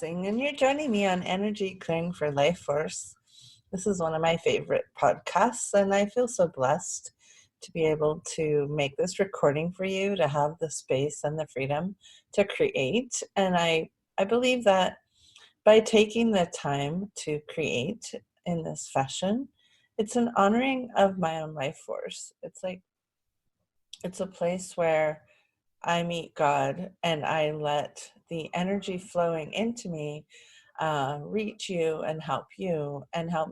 Glessing, and you're joining me on Energy Clearing for Life Force. This is one of my favorite podcasts, and I feel so blessed to be able to make this recording for you, to have the space and the freedom to create. And I believe that by taking the time to create in this fashion, it's an honoring of my own life force. It's a place where I meet God and I let the energy flowing into me reach you and help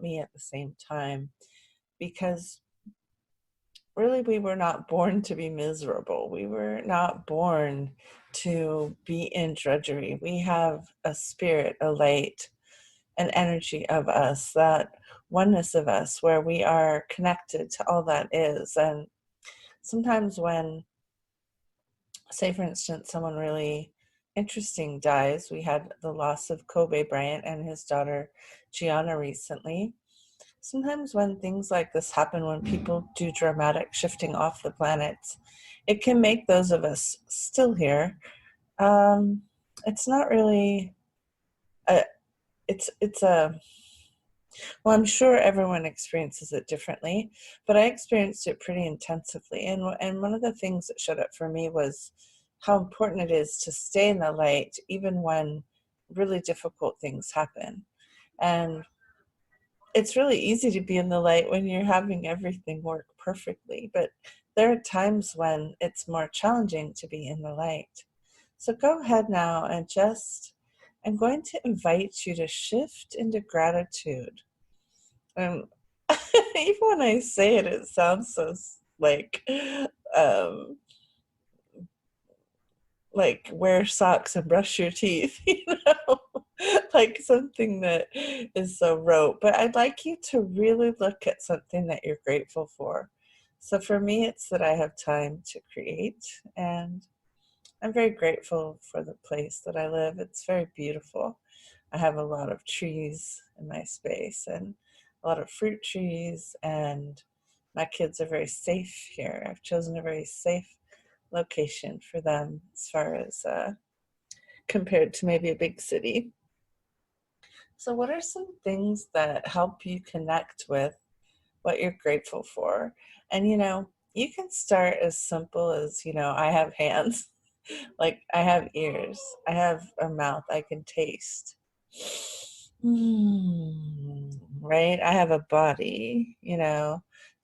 me at the same time. Because really, we were not born to be miserable. We were not born to be in drudgery. We have a spirit, a light, an energy of us, that oneness of us where we are connected to all that is. And sometimes when, say for instance, someone really interesting dies. We had the loss of Kobe Bryant and his daughter Gianna recently. Sometimes when things like this happen, when people do dramatic shifting off the planet, it can make those of us still here. Um, it's not really a, it's a, well, I'm sure everyone experiences it differently, but I experienced it pretty intensively. And one of the things that showed up for me was how important it is to stay in the light, even when really difficult things happen. And it's really easy to be in the light when you're having everything work perfectly, but there are times when it's more challenging to be in the light. So go ahead now and I'm going to invite you to shift into gratitude. And even when I say it, it sounds so um, like wear socks and brush your teeth, like something that is so rote. But I'd like you to really look at something that you're grateful for. So for me, it's that I have time to create, and I'm very grateful for the place that I live. It's very beautiful. I have a lot of trees in my space and a lot of fruit trees, and my kids are very safe here. I've chosen a very safe location for them as far as compared to maybe a big city. So, what are some things that help you connect with what you're grateful for? And you can start as simple as, I have hands, like I have ears, I have a mouth, I can taste. Right? I have a body,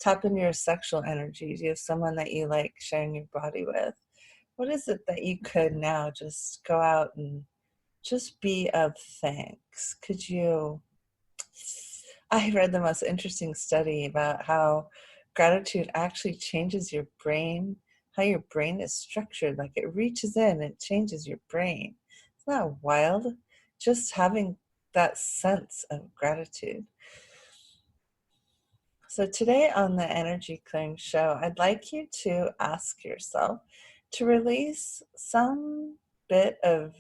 tap into your sexual energy. Do you have someone that you like sharing your body with? What is it that you could now just go out and just be of thanks? I read the most interesting study about how gratitude actually changes your brain, how your brain is structured. Like it reaches in, it changes your brain. Isn't that wild? Just having that sense of gratitude. So today on the Energy Clearing Show, I'd like you to ask yourself to release some bit of,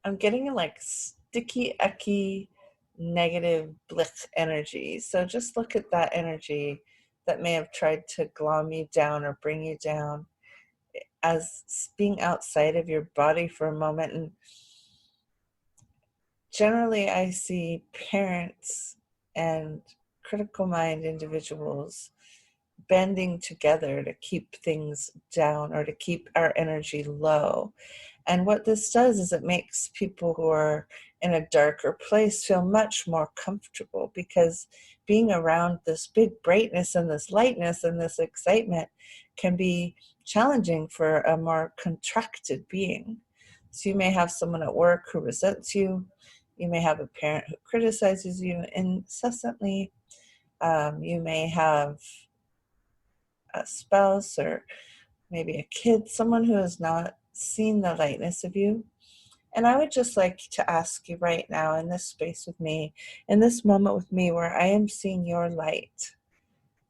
I'm getting like sticky, icky, negative blick energy. So just look at that energy that may have tried to glom you down or bring you down as being outside of your body for a moment. And generally, I see parents and critical mind individuals bending together to keep things down or to keep our energy low. And what this does is it makes people who are in a darker place feel much more comfortable, because being around this big brightness and this lightness and this excitement can be challenging for a more contracted being. So you may have someone at work who resents you. You may have a parent who criticizes you incessantly. You may have a spouse or maybe a kid, someone who has not seen the lightness of you. And I would just like to ask you right now, in this space with me, in this moment with me, where I am seeing your light,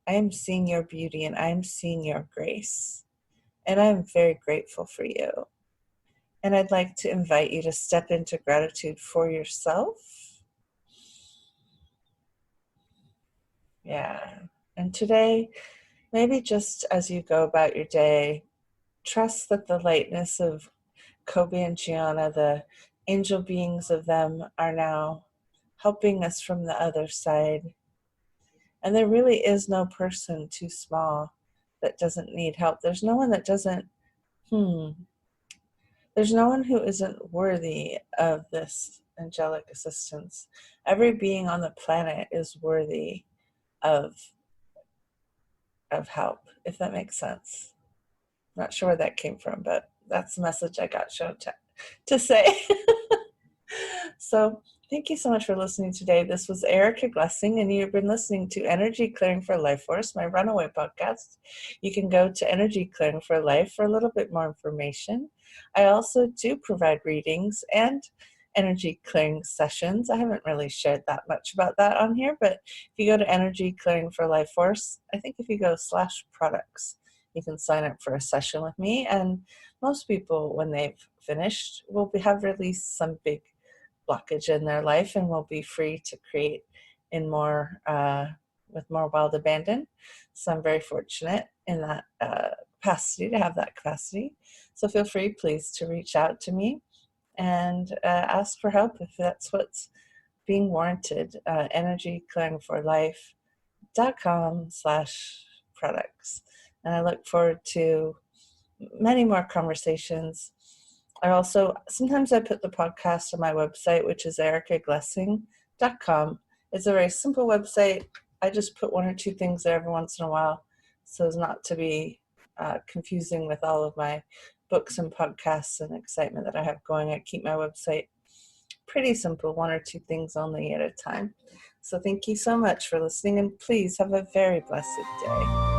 I am seeing your beauty, and I am seeing your grace. And I am very grateful for you. And I'd like to invite you to step into gratitude for yourself. Yeah. And today, maybe just as you go about your day, trust that the lightness of Kobe and Gianna, the angel beings of them, are now helping us from the other side. And there really is no person too small that doesn't need help. There's no one that doesn't, there's no one who isn't worthy of this angelic assistance. Every being on the planet is worthy of help, if that makes sense. Not sure where that came from, but that's the message I got shown to say. So thank you so much for listening today. This was Erica Glessing, and you've been listening to Energy Clearing for Life Force, my runaway podcast. You can go to Energy Clearing for Life for a little bit more information. I also do provide readings and energy clearing sessions. I haven't really shared that much about that on here, but if you go to Energy Clearing for Life Force, I think if you go /products, you can sign up for a session with me. And most people, when they've finished, will have released some big blockage in their life and will be free to create in more with more wild abandon. So I'm very fortunate in that capacity, to have that capacity. So feel free, please, to reach out to me and ask for help if that's what's being warranted. energyclearingforlife.com/products. And I look forward to many more conversations. I also, sometimes I put the podcast on my website, which is ericaglessing.com. It's a very simple website. I just put one or two things there every once in a while so as not to be confusing with all of my books and podcasts and excitement that I have going. I keep my website pretty simple, one or two things only at a time. So thank you so much for listening, and please have a very blessed day.